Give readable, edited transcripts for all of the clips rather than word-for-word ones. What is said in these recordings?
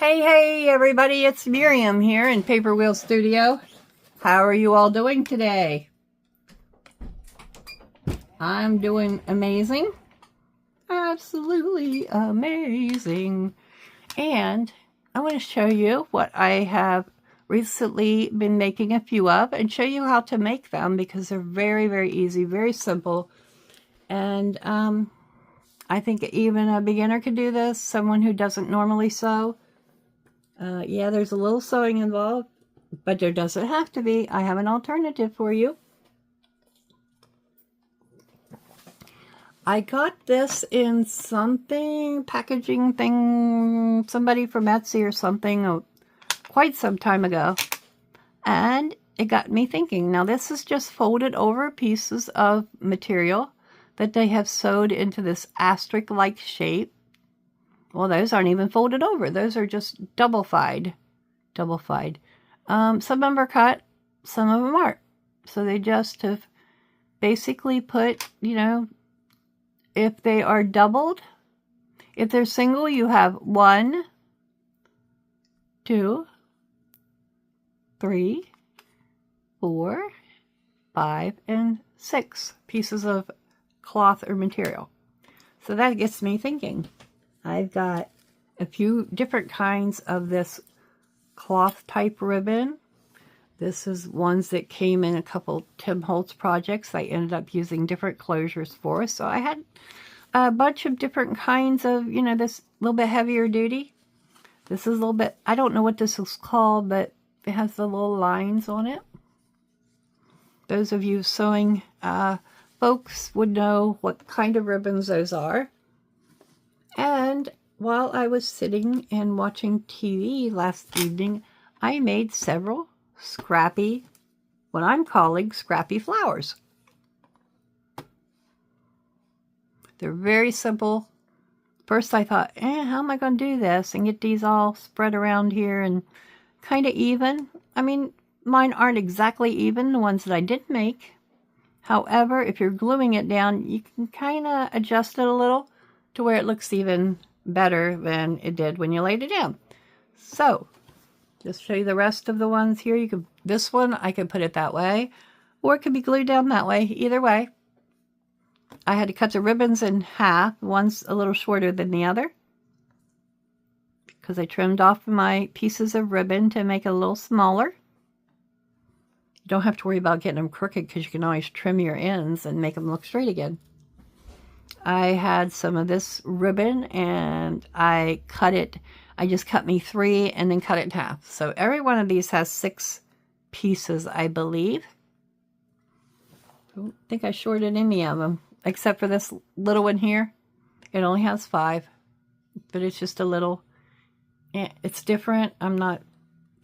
Hey everybody, it's Miriam here in Paperwheelz Studio. How are you all doing today? I'm doing amazing. Absolutely amazing. And I want to show you what I have recently been making a few of and show you how to make them because they're very easy, very simple. And I think even a beginner could do this, someone who doesn't normally sew. Yeah, there's a little sewing involved, but there doesn't have to be. I have an alternative for you. I got this in something, packaging thing, somebody from Etsy or something quite some time ago. And it got me thinking. Now this is just folded over pieces of material that they have sewed into this asterisk-like shape. Well, those aren't even folded over. Those are just double-fied. Some of them are cut, some of them aren't. So they just have basically put, you know, if they are doubled, if they're single, you have 1, 2, 3, 4, 5, and 6 pieces of cloth or material. So that gets me thinking. I've got a few different kinds of this cloth type ribbon. This is ones that came in a couple Tim Holtz projects I ended up using different closures for. So I had a bunch of different kinds of, you know, this little bit heavier duty. This is a little bit, I don't know what this is called, but it has the little lines on it. Those of you sewing folks would know what kind of ribbons those are. And while I was sitting and watching TV last evening, I made several Scrappy, what I'm calling Scrappy flowers. They're very simple. First I thought, how am I going to do this and get these all spread around here and kind of even? I mean, mine aren't exactly even, the ones that I did make. However, if you're gluing it down, you can kind of adjust it a little to where it looks even better than it did when you laid it down. So, just show you the rest of the ones here. You can, this one, I can put it that way, or it could be glued down that way. Either way. I had to cut the ribbons in half. One's a little shorter than the other, because I trimmed off my pieces of ribbon to make it a little smaller. You don't have to worry about getting them crooked, because you can always trim your ends and make them look straight again. I had some of this ribbon and I cut it. I just cut me 3 and then cut it in half. So every one of these has 6 pieces, I believe. I don't think I shorted any of them, except for this little one here. It only has 5, but it's just a little, it's different. I'm not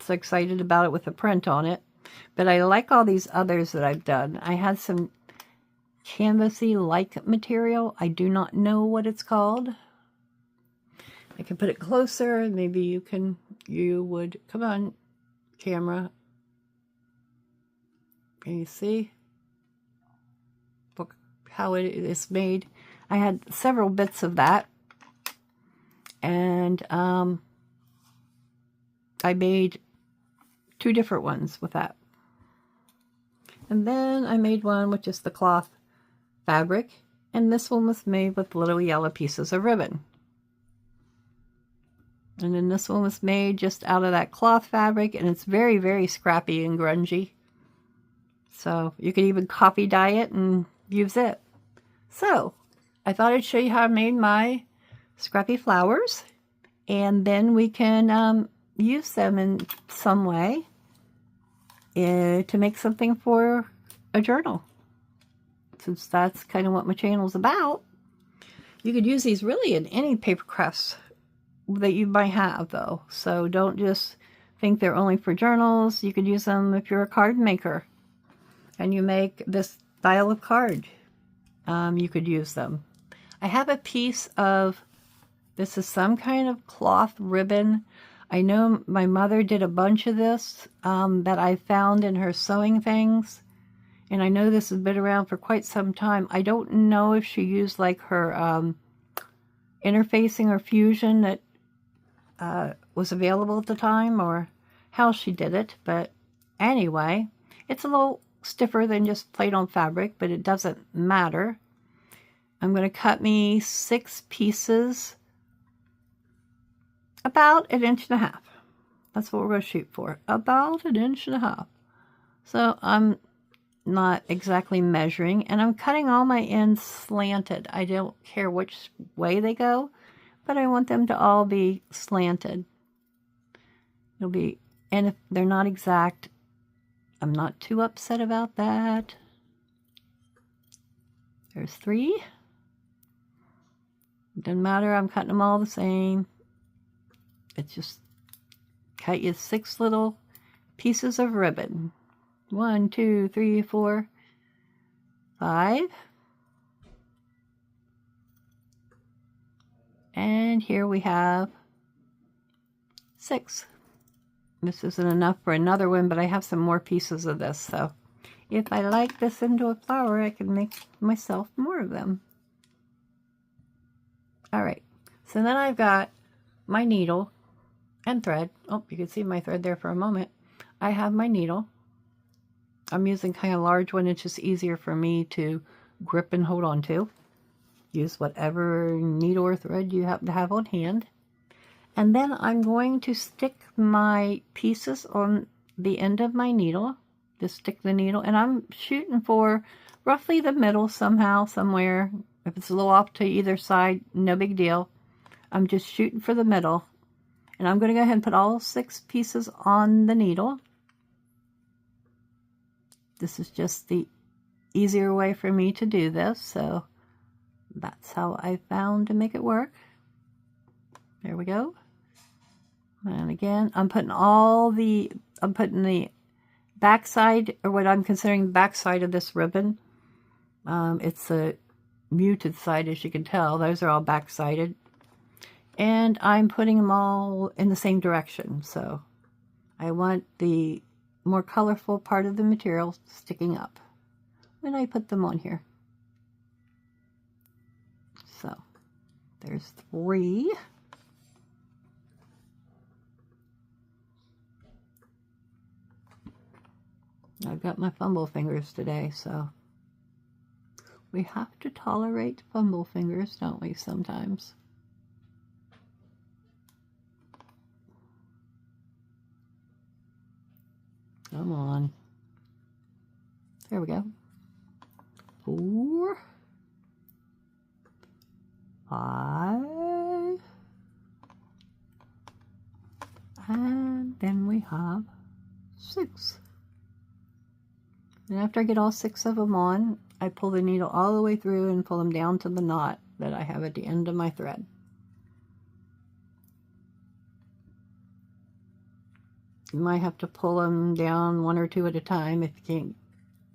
so excited about it with the print on it, but I like all these others that I've done. I had some canvasy-like material. I do not know what it's called. I can put it closer. Maybe you would, come on, camera. Can you see? Look how it is made. I had several bits of that. And I made 2 different ones with that. And then I made one with just the cloth fabric, and this one was made with little yellow pieces of ribbon. And then this one was made just out of that cloth fabric, and it's very scrappy and grungy. So you could even copy dye it and use it. So I thought I'd show you how I made my Scrappy flowers, and then we can use them in some way to make something for a journal. Since that's kind of what my channel's about. You could use these really in any paper crafts that you might have, though. So don't just think they're only for journals. You could use them if you're a card maker and you make this style of card. You could use them. I have a piece of, this is some kind of cloth ribbon. I know my mother did a bunch of this that I found in her sewing things. And I know this has been around for quite some time. I don't know if she used like her interfacing or fusion that was available at the time or how she did it, but anyway, it's a little stiffer than just plain old fabric, but it doesn't matter. I'm going to cut me 6 pieces, about 1.5 inches. That's what we're going to shoot for, about 1.5 inches. So I'm not exactly measuring, and I'm cutting all my ends slanted. I don't care which way they go, but I want them to all be slanted. It'll be, and if they're not exact, I'm not too upset about that. There's 3. Doesn't matter, I'm cutting them all the same. It's just cut you 6 little pieces of ribbon. 1, 2, 3, 4, 5. And here we have 6. This isn't enough for another one, but I have some more pieces of this, so if I like this into a flower, I can make myself more of them. Alright, so then I've got my needle and thread. Oh, you can see my thread there for a moment. I have my needle. I'm using kind of large one. It's just easier for me to grip and hold on to. Use whatever needle or thread you happen to have on hand. And then I'm going to stick my pieces on the end of my needle. Just stick the needle, and I'm shooting for roughly the middle somehow, somewhere. If it's a little off to either side, no big deal. I'm just shooting for the middle. And I'm going to go ahead and put all 6 pieces on the needle. This is just the easier way for me to do this, so that's how I found to make it work. There we go. And again, I'm putting the backside, or what I'm considering the backside of this ribbon. It's a muted side, as you can tell. Those are all back-sided. And I'm putting them all in the same direction. So I want the more colorful part of the material sticking up when I put them on here. So there's 3. I've got my fumble fingers today, so we have to tolerate fumble fingers, don't we, sometimes? Come on. There we go. 4, 5, and then we have 6. And after I get all 6 of them on, I pull the needle all the way through and pull them down to the knot that I have at the end of my thread. You might have to pull them down 1 or 2 at a time if you can't.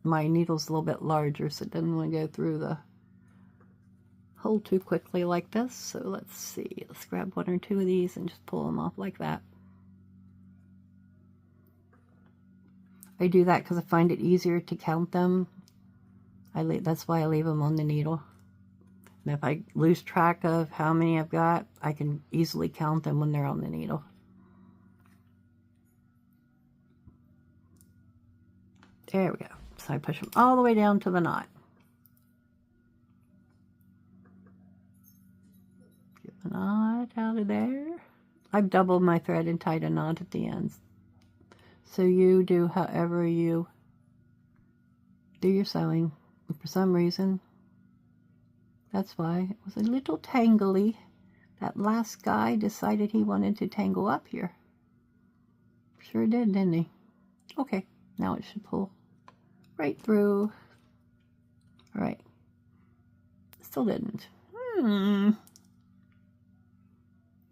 My needle's a little bit larger, so it doesn't want to go through the hole too quickly like this. So let's see. Let's grab 1 or 2 of these and just pull them off like that. I do that because I find it easier to count them. That's why I leave them on the needle. And if I lose track of how many I've got, I can easily count them when they're on the needle. There we go. So I push them all the way down to the knot. Get the knot out of there. I've doubled my thread and tied a knot at the ends. So you do however you do your sewing. And for some reason, that's why it was a little tangly. That last guy decided he wanted to tangle up here. Sure did, didn't he? Okay, now it should pull right through. All right. Still didn't.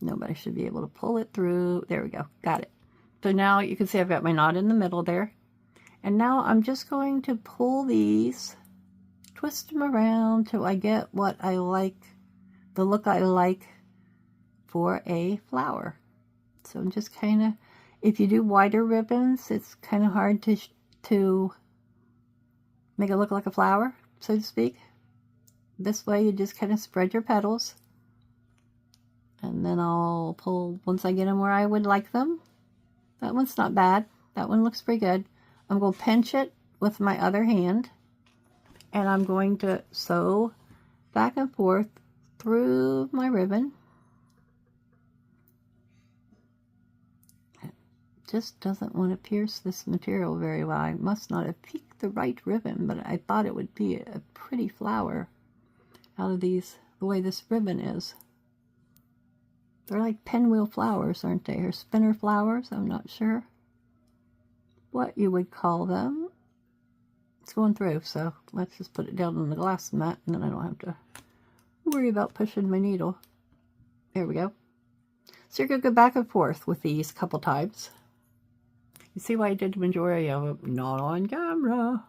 Nobody should be able to pull it through. There we go. Got it. So now you can see I've got my knot in the middle there. And now I'm just going to pull these, twist them around till I get what I like, the look I like for a flower. So I'm just kind of, if you do wider ribbons, it's kind of hard to make it look like a flower, so to speak. This way you just kind of spread your petals And then I'll pull once I get them where I would like them. That one's not bad. That one looks pretty good. I'm going to pinch it with my other hand. And I'm going to sew back and forth through my ribbon. It just doesn't want to pierce this material very well. I must not have picked the right ribbon, but I thought it would be a pretty flower out of these, the way this ribbon is. They're like pinwheel flowers, aren't they? Or spinner flowers, I'm not sure what you would call them. It's going through, so let's just put it down on the glass mat, and then I don't have to worry about pushing my needle. There we go. So you're going to go back and forth with these a couple times. You see why I did the majority of them not on camera?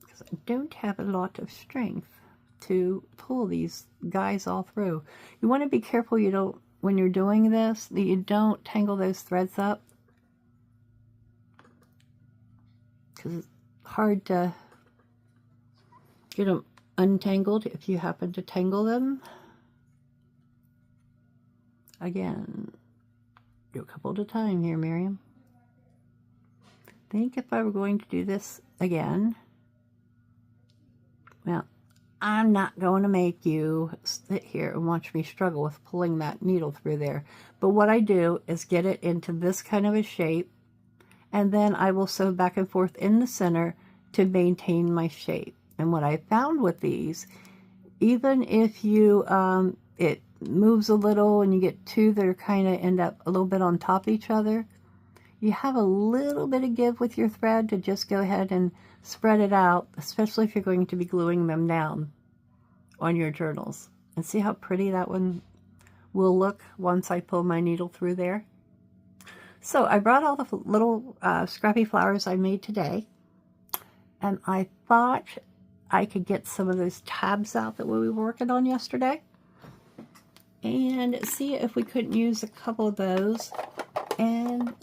Because I don't have a lot of strength to pull these guys all through. You want to be careful you don't, when you're doing this, that you don't tangle those threads up. Because it's hard to get them untangled if you happen to tangle them. Again, do a couple at a time here, Miriam. I think if I were going to do this again, well, I'm not going to make you sit here and watch me struggle with pulling that needle through there. But what I do is get it into this kind of a shape, and then I will sew back and forth in the center to maintain my shape. And what I found with these, even if you, it moves a little and you get two that are kind of end up a little bit on top of each other, you have a little bit of give with your thread to just go ahead and spread it out, especially if you're going to be gluing them down on your journals. And see how pretty that one will look once I pull my needle through there. So I brought all the little scrappy flowers I made today, and I thought I could get some of those tabs out that we were working on yesterday and see if we couldn't use a couple of those and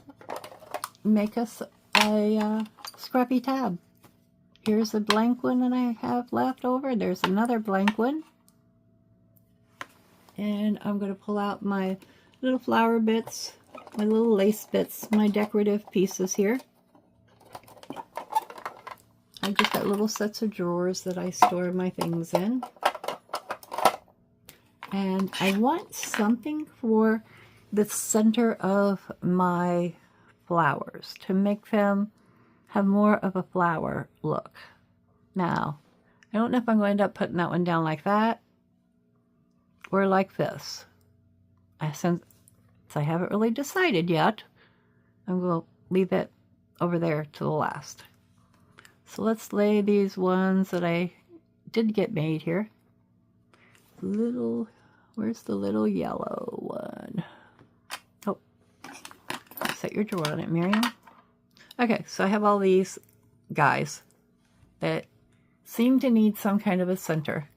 make us a scrappy tab. Here's a blank one that I have left over. There's another blank one. And I'm going to pull out my little flower bits, my little lace bits, my decorative pieces here. I just got little sets of drawers that I store my things in. And I want something for the center of my flowers to make them have more of a flower look. Now, I don't know if I'm going to end up putting that one down like that or like this. Since I haven't really decided yet, I'm going to leave it over there to the last. So let's lay these ones that I did get made here. Where's the little yellow one? Oh, set your drawer on it, Miriam. Okay, so I have all these guys that seem to need some kind of a center.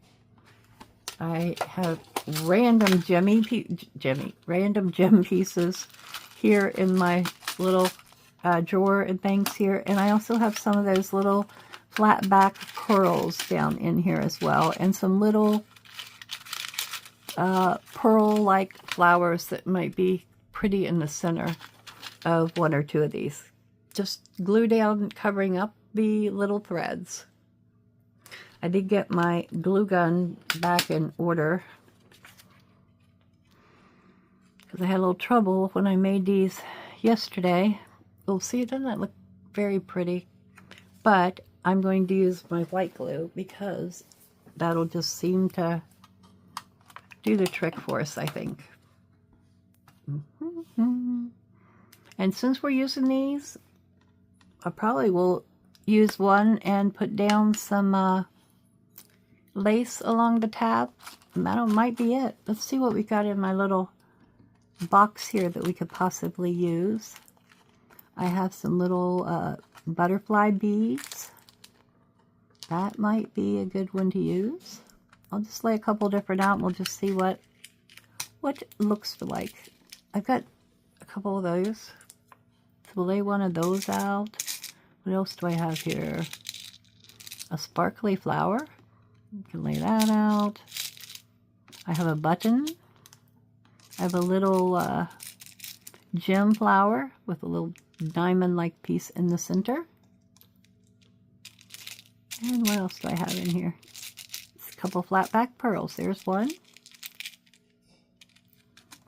I have random gem pieces here in my little drawer and things here, and I also have some of those little flat back pearls down in here as well, and some little pearl-like flowers that might be pretty in the center of one or two of these. Just glue down, covering up the little threads. I did get my glue gun back in order because I had a little trouble when I made these yesterday. Oh, see, doesn't that look very pretty? But I'm going to use my white glue because that'll just seem to do the trick for us, I think. And since we're using these, I probably will use one and put down some lace along the tab. And that might be it. Let's see what we got in my little box here that we could possibly use. I have some little butterfly beads. That might be a good one to use. I'll just lay a couple different out and we'll just see what it looks like. I've got a couple of those. So we'll lay one of those out. What else do I have here? A sparkly flower. You can lay that out. I have a button. I have a little gem flower with a little diamond-like piece in the center. And what else do I have in here? A couple flat back pearls. There's one.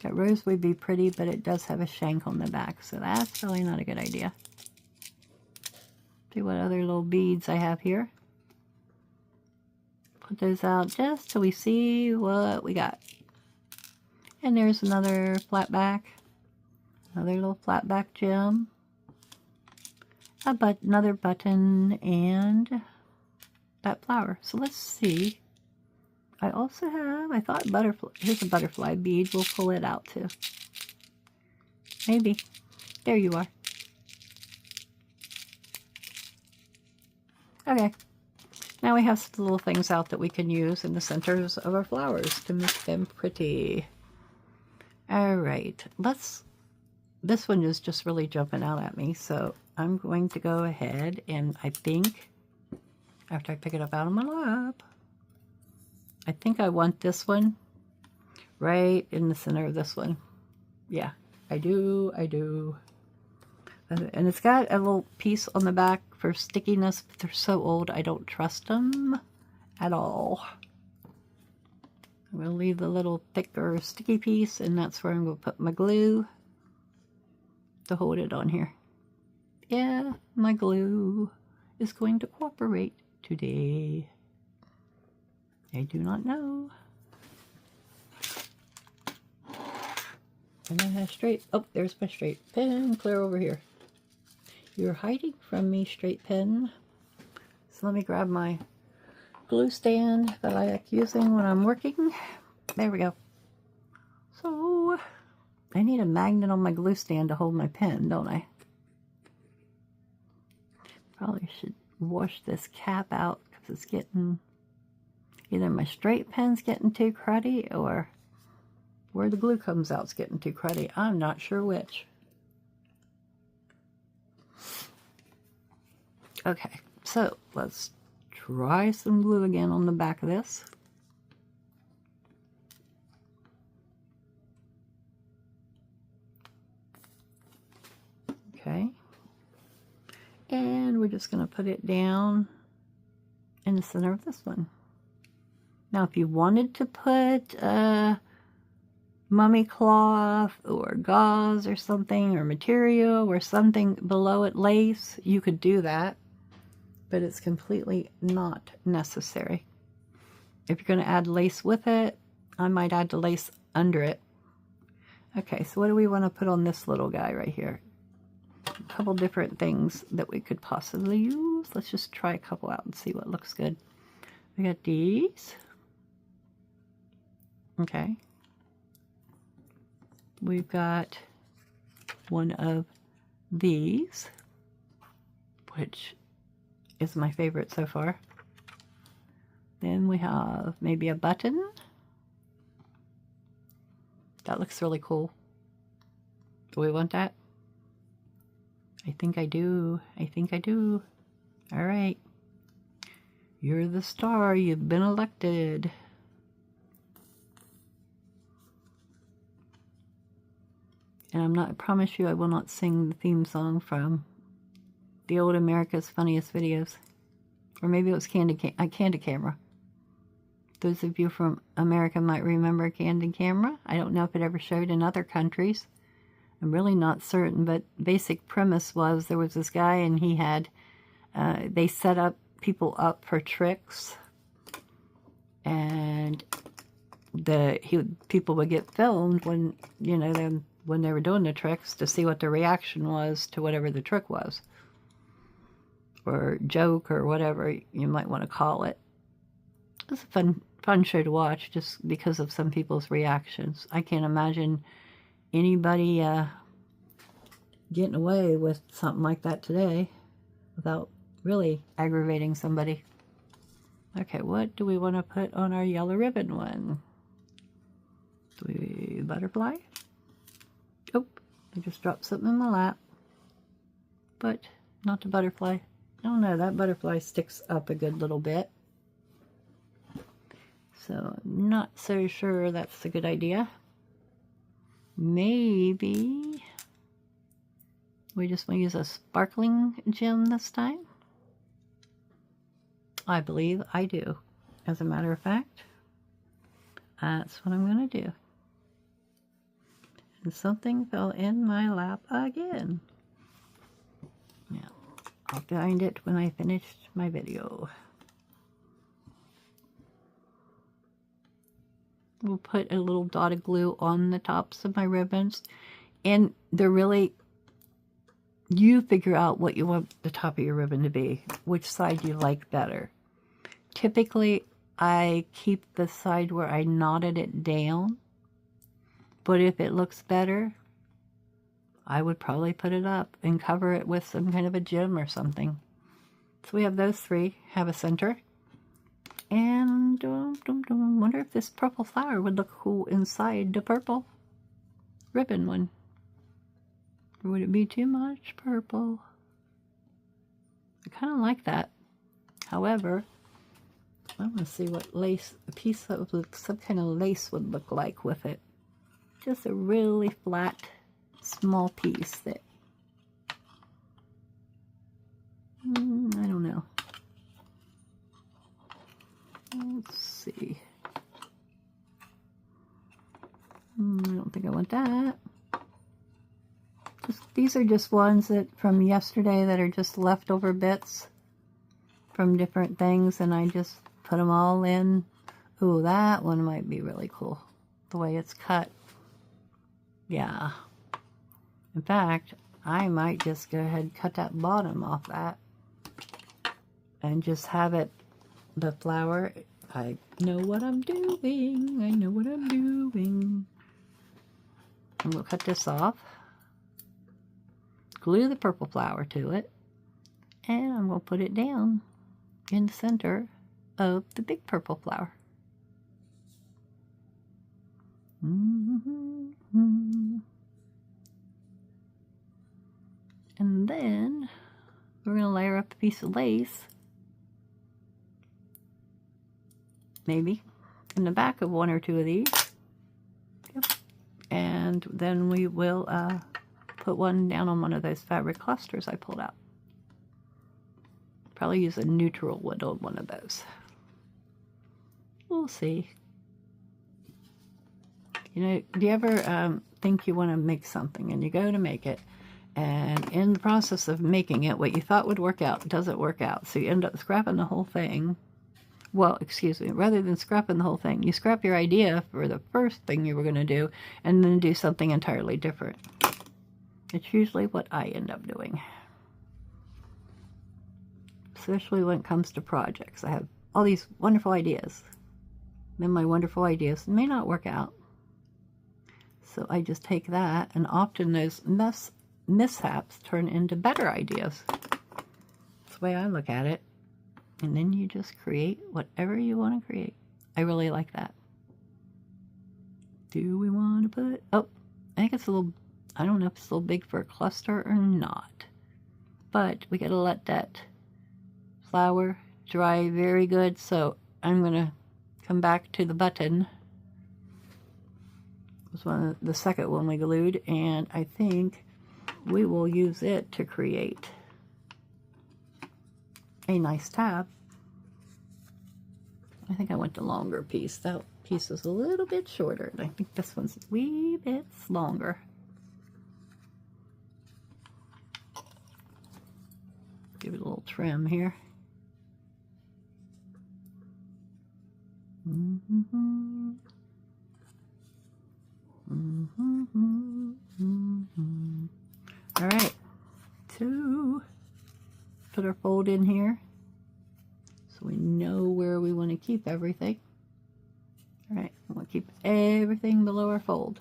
That rose would be pretty, but it does have a shank on the back, so that's probably not a good idea. See what other little beads I have here. Put those out just so we see what we got. And there's another flat back. Another little flat back gem. Another button and that flower. So let's see. I also have, I thought butterfly, here's a butterfly bead. We'll pull it out too. Maybe. There you are. Okay. Now we have some little things out that we can use in the centers of our flowers to make them pretty. Alright, this one is just really jumping out at me, so I'm going to go ahead and I think, after I pick it up out of my lap, I think I want this one right in the center of this one. Yeah, I do. And it's got a little piece on the back for stickiness, but they're so old I don't trust them at all. I'm going to leave the little thicker sticky piece, and that's where I'm going to put my glue to hold it on here. Yeah, my glue is going to cooperate today. I do not know. And I have straight, oh, there's my straight pen, clear over here. You're hiding from me, straight pen. So let me grab my glue stand that I like using when I'm working. There we go. So, I need a magnet on my glue stand to hold my pen, don't I? Probably should wash this cap out because it's getting, either my straight pen's getting too cruddy or where the glue comes out is getting too cruddy. I'm not sure which. Okay, so let's try some glue again on the back of this. Okay. And we're just going to put it down in the center of this one. Now, if you wanted to put mummy cloth or gauze or something, or material or something below it, lace, you could do that. But it's completely not necessary. If you're going to add lace with it, I might add the lace under it. Okay, so what do we want to put on this little guy right here? A couple different things that we could possibly use. Let's just try a couple out and see what looks good. We got these. Okay. We've got one of these, which is my favorite so far. Then we have maybe a button. That looks really cool. Do we want that? I think I do. I think I do. All right. You're the star. You've been elected. And I promise you I will not sing the theme song from the old America's Funniest Videos. Or maybe it was Candid Camera. Those of you from America might remember Candid Camera. I don't know if it ever showed in other countries. I'm really not certain, but basic premise was there was this guy and he had, they set people up for tricks. And people would get filmed when, you know, when they were doing the tricks to see what the reaction was to whatever the trick was. Or joke or whatever you might want to call it. It was a fun show to watch just because of some people's reactions. I can't imagine anybody getting away with something like that today without really aggravating somebody. Okay, what do we want to put on our yellow ribbon one? Butterfly? Oh, I just dropped something in my lap. But not the butterfly. Oh no, that butterfly sticks up a good little bit. So I'm not so sure that's a good idea. Maybe we just want to use a sparkling gem this time. I believe I do. As a matter of fact, that's what I'm going to do. And something fell in my lap again. Now, I'll find it when I finished my video. We'll put a little dot of glue on the tops of my ribbons. And they're really, you figure out what you want the top of your ribbon to be, which side you like better. Typically, I keep the side where I knotted it down, but if it looks better, I would probably put it up and cover it with some kind of a gem or something. So we have those three, have a center. And wonder if this purple flower would look cool inside the purple ribbon one. Or would it be too much purple? I kind of like that. However, I want to see what lace, a piece of some kind of lace would look like with it. Just a really flat, small piece that, I don't know. Let's see. I don't think I want that. These are just ones that from yesterday that are just leftover bits from different things, and I just put them all in. Ooh, that one might be really cool, the way it's cut. Yeah. In fact, I might just go ahead and cut that bottom off that and just have it, the flower. I know what I'm doing. I know what I'm doing. And we'll cut this off. Glue the purple flower to it. And I'm going to put it down in the center of the big purple flower. And then we're going to layer up a piece of lace, maybe, in the back of one or two of these. Yep. And then we will put one down on one of those fabric clusters I pulled out. Probably use a neutral wood on one of those. We'll see. You know, do you ever think you want to make something and you go to make it, and in the process of making it, what you thought would work out doesn't work out, so you end up scrapping the whole thing. Well, excuse me, rather than scrapping the whole thing, you scrap your idea for the first thing you were going to do and then do something entirely different. It's usually what I end up doing. Especially when it comes to projects. I have all these wonderful ideas. Then my wonderful ideas may not work out. So I just take that, and often those mishaps turn into better ideas. That's the way I look at it. And then you just create whatever you want to create. I really like that. Do we want to put... Oh, I think it's a little... I don't know if it's a little big for a cluster or not. But we got to let that flower dry very good. So I'm going to come back to the button. It was one of the second one we glued. And I think we will use it to create a nice tab. I think I went the longer piece. That piece is a little bit shorter, and I think this one's a wee bit longer. Give it a little trim here. All right, so put our fold in here so we know where we want to keep everything. All right, we want to keep everything below our fold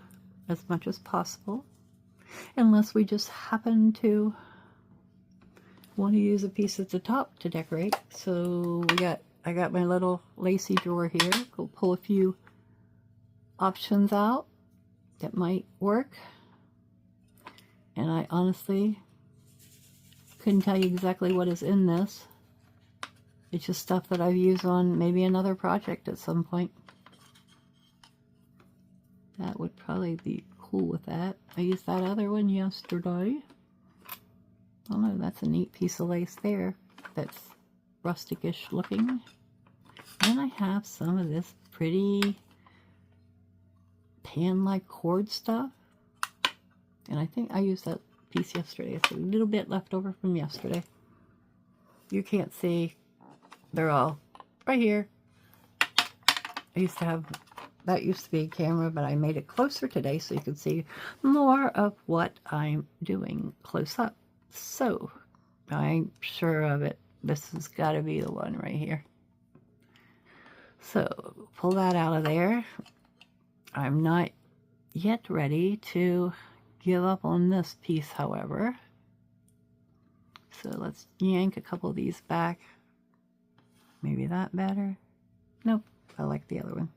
as much as possible, unless we just happen to want to use a piece at the top to decorate. So I got my little lacy drawer here. We'll pull a few options out that might work. And I honestly couldn't tell you exactly what is in this. It's just stuff that I've used on maybe another project at some point. That would probably be cool with that. I used that other one yesterday. Oh no, that's a neat piece of lace there. That's rustish looking. And I have some of this pretty pan-like cord stuff. And I think I used that piece yesterday. It's a little bit left over from yesterday. You can't see. They're all right here. I used to have, that used to be a camera, but I made it closer today so you can see more of what I'm doing close up. So, I'm sure of it. This has got to be the one right here. So, pull that out of there. I'm not yet ready to give up on this piece, however. So, let's yank a couple of these back. Maybe that better? Nope, I like the other one.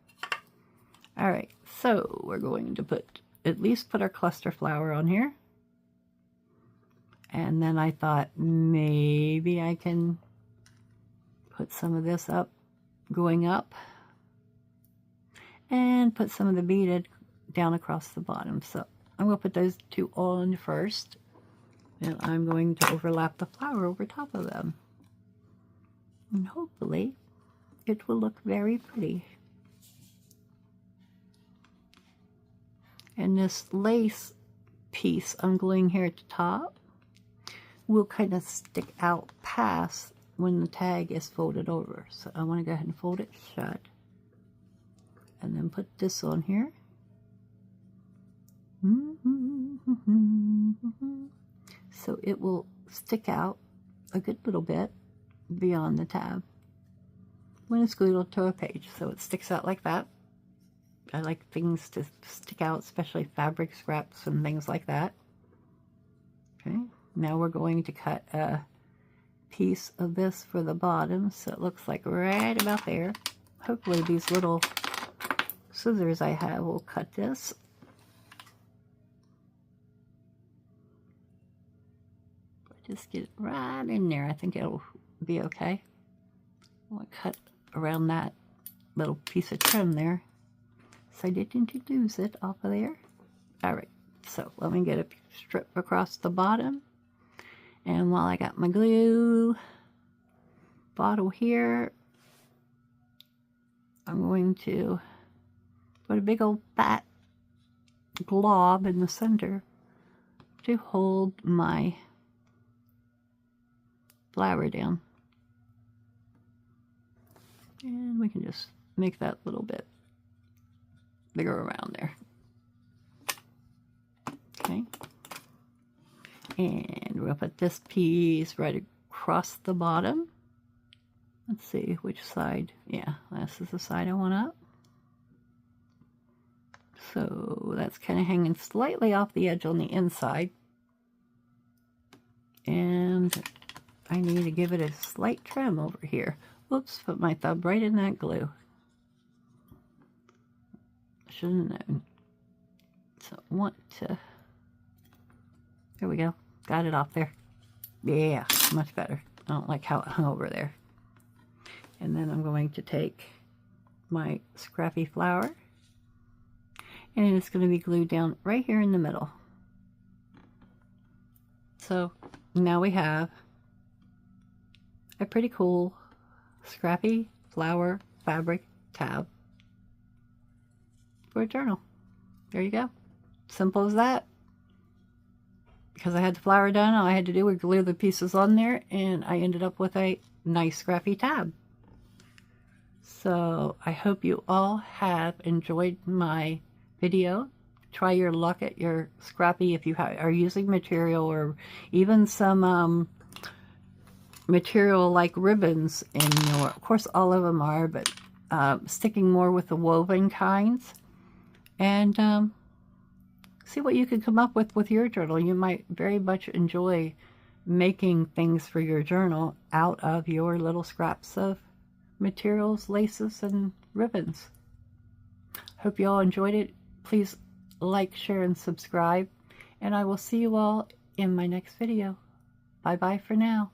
Alright, so we're going to at least put our cluster flower on here. And then I thought maybe I can put some of this up, going up, and put some of the beaded down across the bottom. So I'm going to put those two on first, and I'm going to overlap the flower over top of them. And hopefully it will look very pretty. And this lace piece I'm gluing here at the top will kind of stick out past when the tag is folded over. So I want to go ahead and fold it shut. And then put this on here. So it will stick out a good little bit beyond the tab when it's glued onto a page. So it sticks out like that. I like things to stick out, especially fabric scraps and things like that. Okay. Now we're going to cut a piece of this for the bottom, so it looks like right about there. Hopefully these little scissors I have will cut this. Just get it right in there. I think it'll be okay. I want to cut around that little piece of trim there, so I didn't lose it off of there. Alright, so let me get a strip across the bottom. And while I got my glue bottle here, I'm going to put a big old fat glob in the center to hold my flower down. And we can just make that a little bit bigger around there. Okay. And we're going to put this piece right across the bottom. Let's see which side. Yeah, this is the side I want up. So that's kind of hanging slightly off the edge on the inside. And I need to give it a slight trim over here. Whoops, put my thumb right in that glue. Should have known. So I want to... There we go. Got it off there. Yeah, much better. I don't like how it hung over there. And then I'm going to take my Scrappy flower, and it's going to be glued down right here in the middle. So now we have a pretty cool Scrappy flower fabric tab for a journal. There you go. Simple as that. Because I had the flower done, all I had to do was glue the pieces on there, and I ended up with a nice Scrappy tab. So I hope you all have enjoyed my video. Try your luck at your Scrappy if you are using material, or even some material like ribbons in your, of course all of them are, but sticking more with the woven kinds. And see what you can come up with your journal. You might very much enjoy making things for your journal out of your little scraps of materials, laces, and ribbons. Hope you all enjoyed it. Please like, share, and subscribe. And I will see you all in my next video. Bye-bye for now.